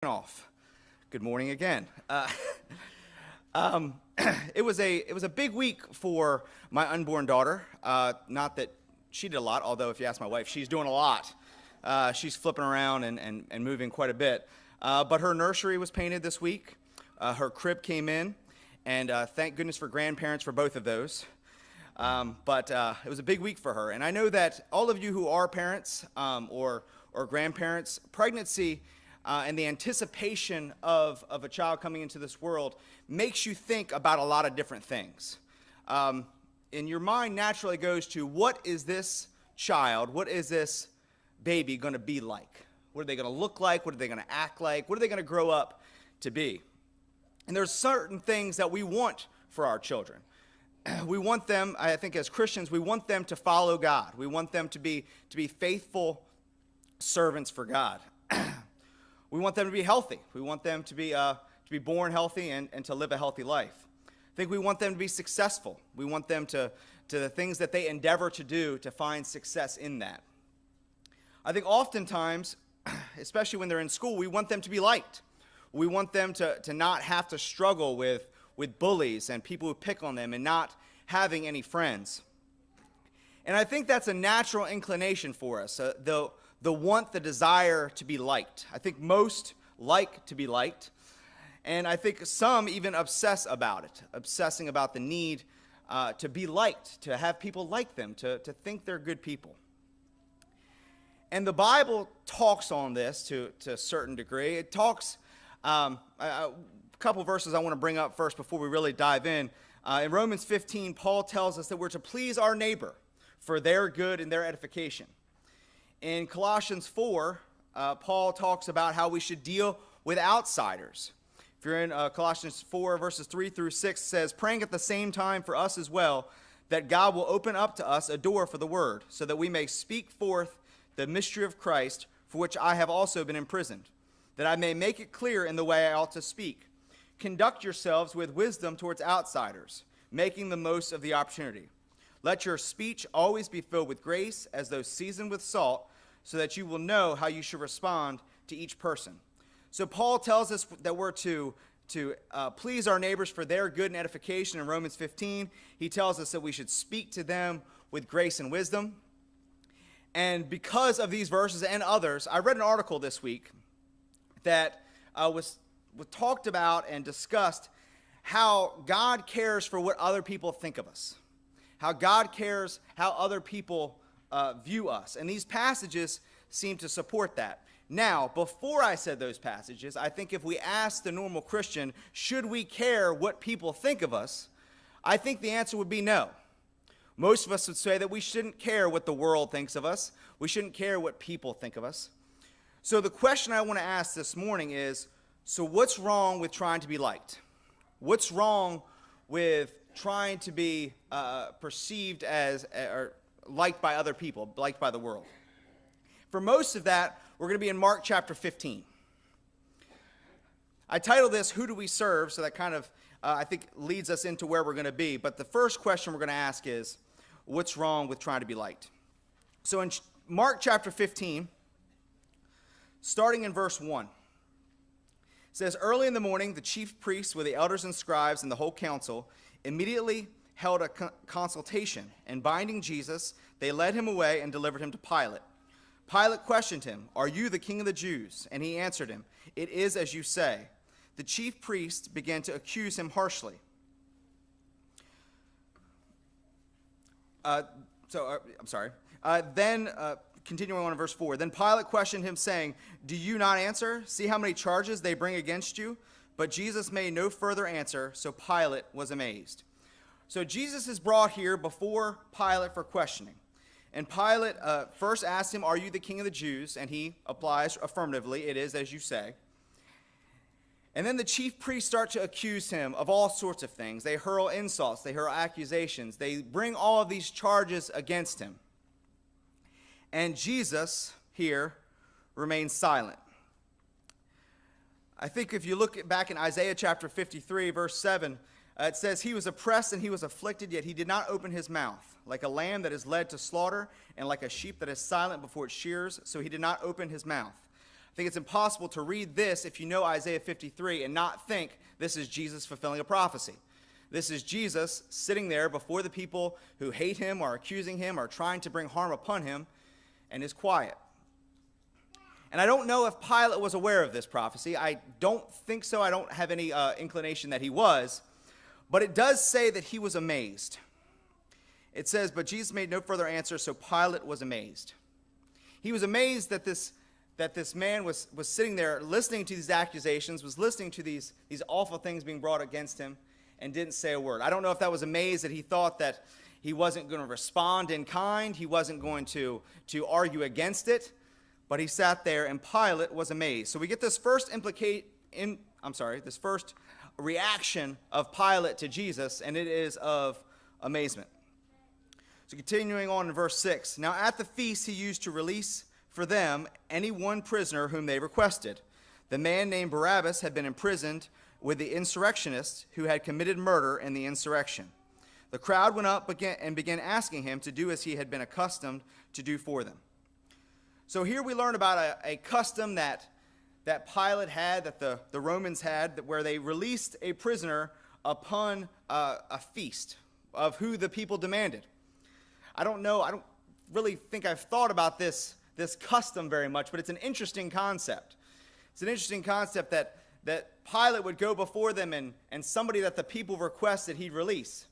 Off. Good morning again. Um, it was a big week for my unborn daughter. Not that she did a lot, although if you ask my wife, she's doing a lot. She's flipping around and moving quite a bit. But her nursery was painted this week. Her crib came in, and thank goodness for grandparents for both of those. But it was a big week for her. And I know that all of you who are parents or grandparents, pregnancy and the anticipation of a child coming into this world makes you think about a lot of different things. And your mind naturally goes to, what is this child, what is this baby going to be like? What are they going to look like? What are they going to act like? What are they going to grow up to be? And there's certain things that we want for our children. We want them, I think as Christians, we want them to follow God. We want them to be faithful servants for God. We want them to be healthy. We want them to be born healthy and to live a healthy life. I think we want them to be successful. We want them to the things that they endeavor to do to find success in that. I think oftentimes, especially when they're in school, we want them to be liked. We want them to not have to struggle with bullies and people who pick on them and not having any friends. And I think that's a natural inclination for us, the want, the desire to be liked. I think most like to be liked, and I think some even obsess about it, obsessing about the need to be liked, to have people like them, to think they're good people. And the Bible talks on this to a certain degree. It talks, a couple verses I want to bring up first before we really dive in. In Romans 15, Paul tells us that we're to please our neighbor for their good and their edification. In Colossians 4, Paul talks about how we should deal with outsiders. If you're in Colossians 4, verses 3 through 6, it says, praying at the same time for us as well, that God will open up to us a door for the word, so that we may speak forth the mystery of Christ, for which I have also been imprisoned, that I may make it clear in the way I ought to speak. Conduct yourselves with wisdom towards outsiders, making the most of the opportunity. Let your speech always be filled with grace, as though seasoned with salt, so that you will know how you should respond to each person. So Paul tells us that we're to please our neighbors for their good and edification in Romans 15. He tells us that we should speak to them with grace and wisdom. And because of these verses and others, I read an article this week that was talked about and discussed how God cares for what other people think of us. How God cares how other people view us. And these passages seem to support that. Now, before I said those passages, I think if we ask the normal Christian, should we care what people think of us, I think the answer would be no. Most of us would say that we shouldn't care what the world thinks of us. We shouldn't care what people think of us. So the question I want to ask this morning is, so what's wrong with trying to be liked? What's wrong with trying to be perceived as or liked by other people, liked by the world? For most of that, we're going to be in Mark chapter 15. I titled this, Who Do We Serve? So that kind of, I think, leads us into where we're going to be. But the first question we're going to ask is, what's wrong with trying to be liked? So in Mark chapter 15, starting in verse 1, it says, early in the morning, the chief priests with the elders and scribes and the whole council immediately held a consultation, and binding Jesus, they led him away and delivered him to Pilate. Pilate questioned him, are you the king of the Jews? And he answered him, it is as you say. The chief priests began to accuse him harshly. Continuing on in verse 4, then Pilate questioned him, saying, do you not answer? See how many charges they bring against you? But Jesus made no further answer, so Pilate was amazed. So Jesus is brought here before Pilate for questioning. And Pilate first asked him, are you the king of the Jews? And he replies affirmatively, it is as you say. And then the chief priests start to accuse him of all sorts of things. They hurl insults, they hurl accusations, they bring all of these charges against him. And Jesus here remains silent. I think if you look back in Isaiah chapter 53, verse 7, it says, he was oppressed and he was afflicted, yet he did not open his mouth. Like a lamb that is led to slaughter, and like a sheep that is silent before its shears, so he did not open his mouth. I think it's impossible to read this if you know Isaiah 53 and not think this is Jesus fulfilling a prophecy. This is Jesus sitting there before the people who hate him, are accusing him, are trying to bring harm upon him, and is quiet. And I don't know if Pilate was aware of this prophecy. I don't think so. I don't have any inclination that he was. But it does say that he was amazed. It says, but Jesus made no further answer, so Pilate was amazed. He was amazed that this man was sitting there listening to these accusations, was listening to these awful things being brought against him, and didn't say a word. I don't know if that was amazed that he thought that he wasn't going to respond in kind, he wasn't going to argue against it, but he sat there, and Pilate was amazed. So we get this first this first reaction of Pilate to Jesus, and it is of amazement. So continuing on in verse 6. Now at the feast he used to release for them any one prisoner whom they requested. The man named Barabbas had been imprisoned with the insurrectionists who had committed murder in the insurrection. The crowd went up and began asking him to do as he had been accustomed to do for them. So here we learn about a custom that Pilate had, that the Romans had, where they released a prisoner upon a feast of who the people demanded. I don't really think I've thought about this custom very much, but it's an interesting concept. It's an interesting concept that Pilate would go before them and somebody that the people requested he'd release.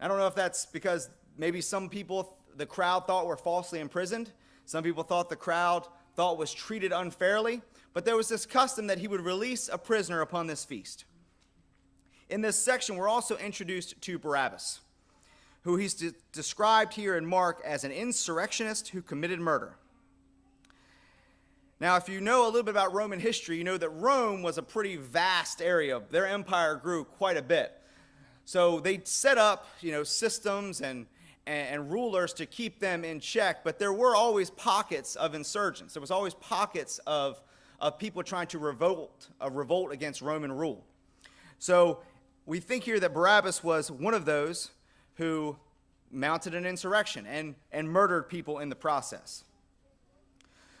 I don't know if that's because maybe some people, the crowd thought were falsely imprisoned. Some people thought the crowd thought was treated unfairly. But there was this custom that he would release a prisoner upon this feast. In this section, we're also introduced to Barabbas, who he's described here in Mark as an insurrectionist who committed murder. Now, if you know a little bit about Roman history, you know that Rome was a pretty vast area. Their empire grew quite a bit. So they set up, systems and rulers to keep them in check, but there were always pockets of insurgents. There was always pockets of people trying to revolt against Roman rule. So we think here that Barabbas was one of those who mounted an insurrection and murdered people in the process.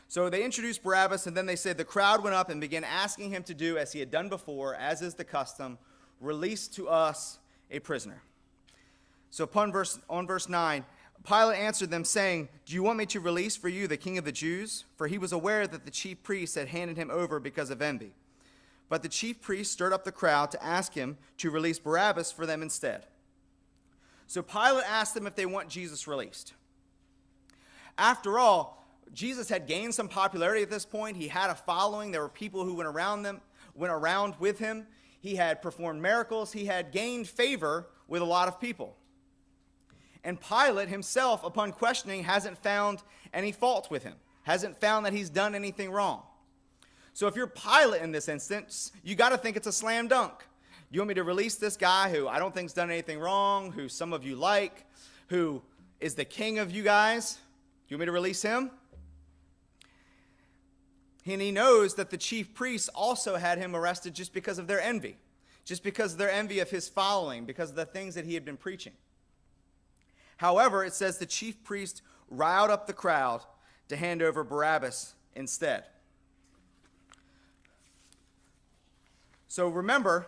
So they introduced Barabbas, and then they said the crowd went up and began asking him to do as he had done before, as is the custom, release to us a prisoner. So on verse 9, Pilate answered them, saying, do you want me to release for you the king of the Jews? For he was aware that the chief priests had handed him over because of envy. But the chief priests stirred up the crowd to ask him to release Barabbas for them instead. So Pilate asked them if they want Jesus released. After all, Jesus had gained some popularity at this point. He had a following. There were people who went around with him. He had performed miracles. He had gained favor with a lot of people. And Pilate himself, upon questioning, hasn't found any fault with him, hasn't found that he's done anything wrong. So if you're Pilate in this instance, you got to think it's a slam dunk. You want me to release this guy who I don't think's done anything wrong, who some of you like, who is the king of you guys? You want me to release him? And he knows that the chief priests also had him arrested just because of their envy, just because of their envy of his following, because of the things that he had been preaching. However, it says the chief priest riled up the crowd to hand over Barabbas instead. So remember,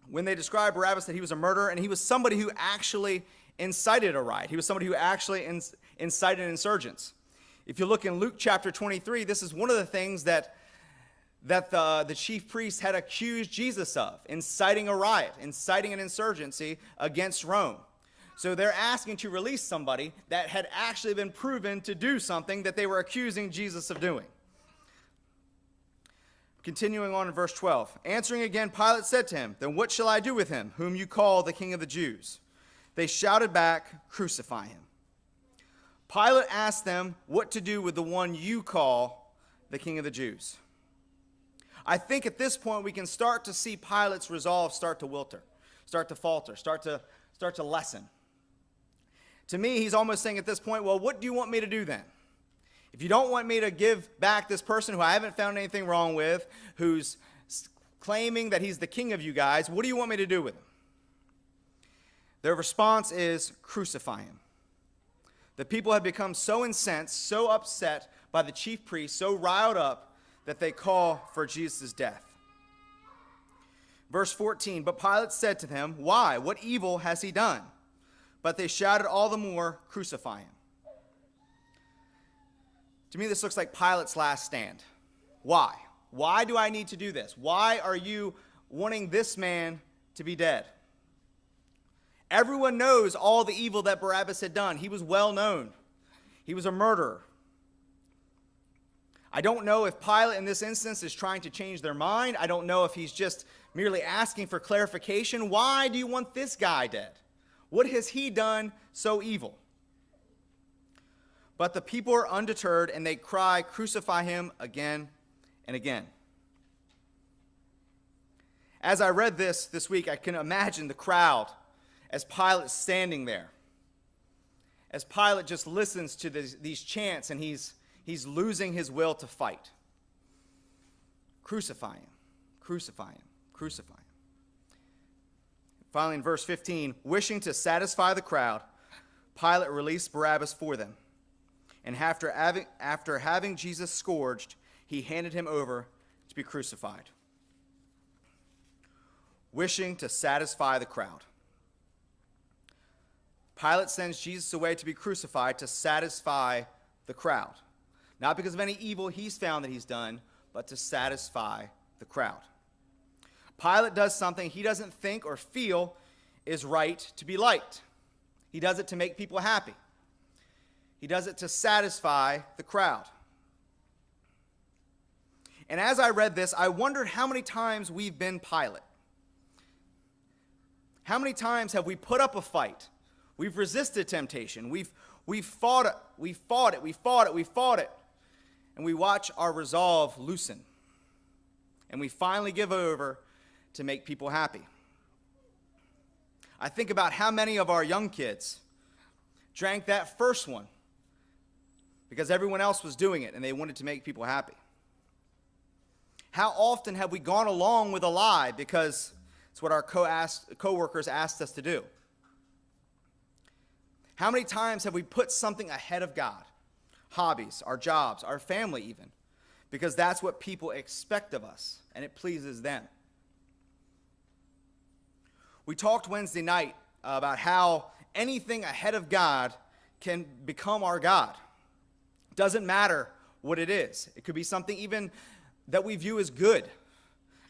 when they described Barabbas, that he was a murderer, and he was somebody who actually incited a riot. He was somebody who actually incited insurgents. If you look in Luke chapter 23, this is one of the things that the chief priests had accused Jesus of, inciting a riot, inciting an insurgency against Rome. So they're asking to release somebody that had actually been proven to do something that they were accusing Jesus of doing. Continuing on in verse 12. Answering again, Pilate said to him, then what shall I do with him, whom you call the King of the Jews? They shouted back, crucify him. Pilate asked them what to do with the one you call the King of the Jews. I think at this point we can start to see Pilate's resolve start to wilter, start to falter, start to lessen. To me, he's almost saying at this point, well, what do you want me to do then? If you don't want me to give back this person who I haven't found anything wrong with, who's claiming that he's the king of you guys, what do you want me to do with him? Their response is, crucify him. The people had become so incensed, so upset by the chief priest, so riled up, that they call for Jesus' death. Verse 14, but Pilate said to them, why? What evil has he done? But they shouted all the more, crucify him. To me, this looks like Pilate's last stand. Why? Why do I need to do this? Why are you wanting this man to be dead? Everyone knows all the evil that Barabbas had done. He was well known. He was a murderer. I don't know if Pilate in this instance is trying to change their mind. I don't know if he's just merely asking for clarification. Why do you want this guy dead? What has he done so evil? But the people are undeterred and they cry, crucify him again and again. As I read this week, I can imagine the crowd as Pilate standing there. As Pilate just listens to these chants and he's losing his will to fight. Crucify him, crucify him, crucify him. Finally, in verse 15, wishing to satisfy the crowd, Pilate released Barabbas for them. And after having Jesus scourged, he handed him over to be crucified. Wishing to satisfy the crowd. Pilate sends Jesus away to be crucified to satisfy the crowd. Not because of any evil he's found that he's done, but to satisfy the crowd. Pilate does something he doesn't think or feel is right to be liked. He does it to make people happy. He does it to satisfy the crowd. And as I read this, I wondered how many times we've been Pilate. How many times have we put up a fight? We've resisted temptation. We've fought it. And we watch our resolve loosen. And we finally give over to make people happy. I think about how many of our young kids drank that first one because everyone else was doing it and they wanted to make people happy. How often have we gone along with a lie because it's what our co-workers asked us to do? How many times have we put something ahead of God? Hobbies, our jobs, our family even, because that's what people expect of us and it pleases them. We talked Wednesday night about how anything ahead of God can become our God. Doesn't matter what it is. It could be something even that we view as good.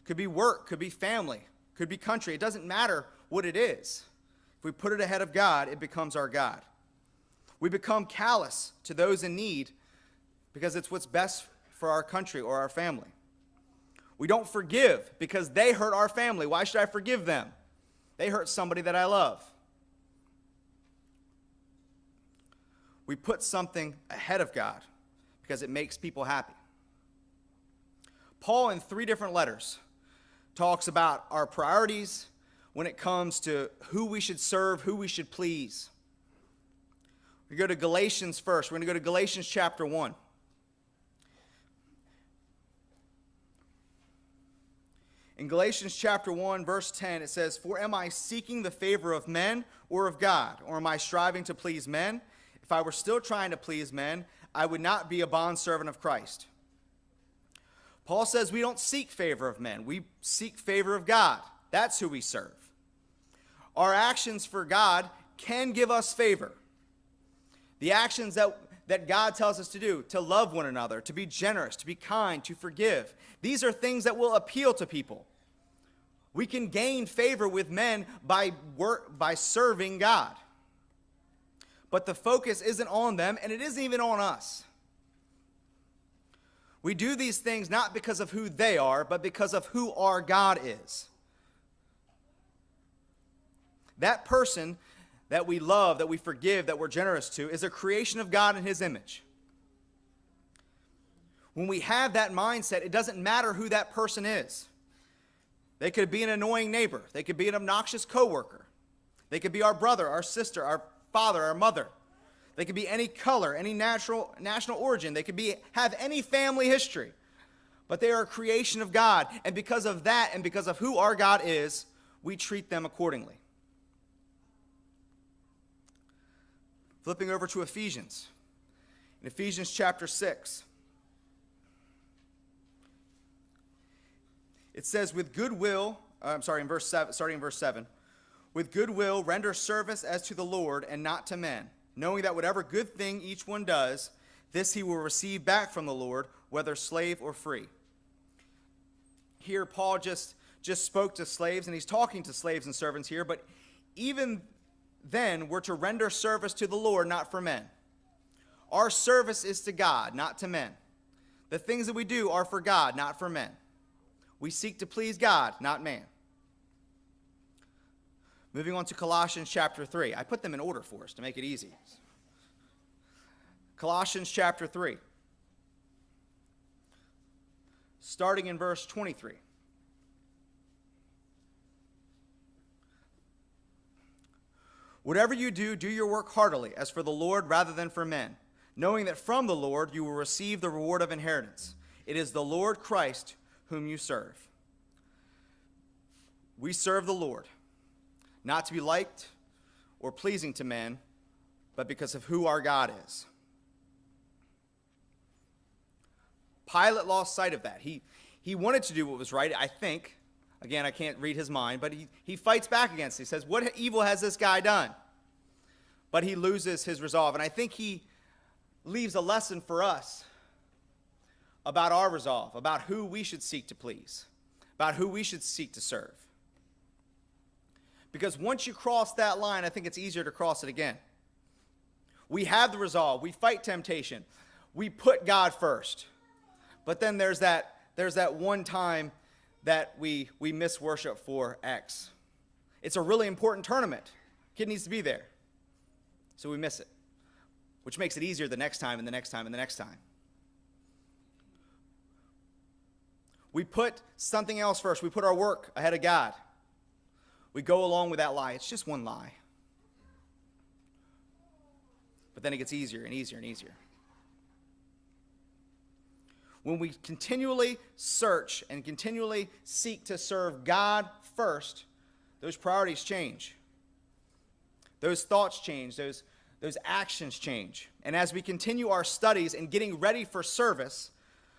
Could be work, could be family, could be country. It doesn't matter what it is. If we put it ahead of God, it becomes our God. We become callous to those in need because it's what's best for our country or our family. We don't forgive because they hurt our family. Why should I forgive them? They hurt somebody that I love. We put something ahead of God because it makes people happy. Paul, in 3 different letters, talks about our priorities when it comes to who we should serve, who we should please. We go to Galatians first. We're going to go to Galatians chapter 1. In Galatians chapter 1, verse 10, it says, for am I seeking the favor of men or of God? Or am I striving to please men? If I were still trying to please men, I would not be a bondservant of Christ. Paul says we don't seek favor of men. We seek favor of God. That's who we serve. Our actions for God can give us favor. The actions that God tells us to do, to love one another, to be generous, to be kind, to forgive. These are things that will appeal to people. We can gain favor with men by serving God. But the focus isn't on them, and it isn't even on us. We do these things not because of who they are, but because of who our God is. That person that we love, that we forgive, that we're generous to, is a creation of God in His image. When we have that mindset, it doesn't matter who that person is. They could be an annoying neighbor. They could be an obnoxious coworker. They could be our brother, our sister, our father, our mother. They could be any color, any national origin. They could have any family history. But they are a creation of God. And because of that and because of who our God is, we treat them accordingly. Flipping over to Ephesians. In Ephesians chapter 6. It says, with goodwill, in verse 7, starting in verse 7, with goodwill render service as to the Lord and not to men, knowing that whatever good thing each one does, this he will receive back from the Lord, whether slave or free. Here, Paul just spoke to slaves, and he's talking to slaves and servants here, but even then, we're to render service to the Lord, not for men. Our service is to God, not to men. The things that we do are for God, not for men. We seek to please God, not man. Moving on to Colossians chapter 3. I put them in order for us to make it easy. Colossians chapter 3. Starting in verse 23. Whatever you do, do your work heartily, as for the Lord rather than for men, knowing that from the Lord you will receive the reward of inheritance. It is the Lord Christ whom you serve. We serve the Lord, not to be liked or pleasing to men, but because of who our God is. Pilate lost sight of that. He wanted to do what was right, I think. Again, I can't read his mind, but he fights back against it. He says, what evil has this guy done? But he loses his resolve. And I think he leaves a lesson for us about our resolve, about who we should seek to please, about who we should seek to serve. Because once you cross that line, I think it's easier to cross it again. We have the resolve. We fight temptation. We put God first. But then there's that one time that we miss worship for X. It's a really important tournament. Kid needs to be there. So we miss it, which makes it easier the next time and the next time and the next time. We put something else first. We put our work ahead of God. We go along with that lie. It's just one lie. But then it gets easier and easier and easier. When we continually search and continually seek to serve God first, those priorities change. Those thoughts change. Those actions change. And as we continue our studies and getting ready for service,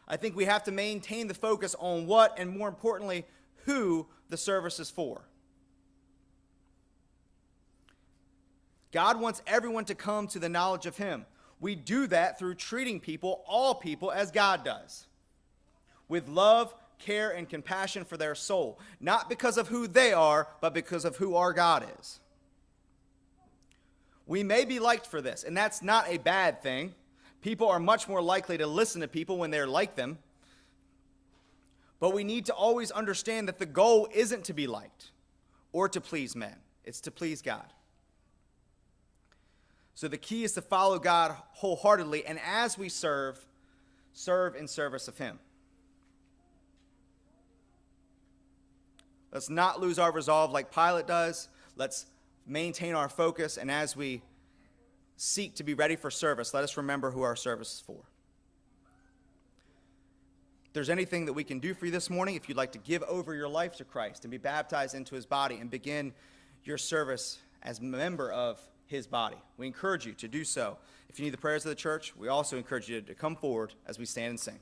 I think we have to maintain the focus on what, and more importantly, who the service is for. God wants everyone to come to the knowledge of Him. We do that through treating people, all people, as God does, with love, care, and compassion for their soul, not because of who they are, but because of who our God is. We may be liked for this, and that's not a bad thing. People are much more likely to listen to people when they're like them. But we need to always understand that the goal isn't to be liked or to please men. It's to please God. So the key is to follow God wholeheartedly, and as we serve in service of Him. Let's not lose our resolve like Pilate does. Let's maintain our focus, and as we seek to be ready for service, let us remember who our service is for. If there's anything that we can do for you this morning, if you'd like to give over your life to Christ and be baptized into His body and begin your service as a member of His body, we encourage you to do so. If you need the prayers of the church, we also encourage you to come forward as we stand and sing.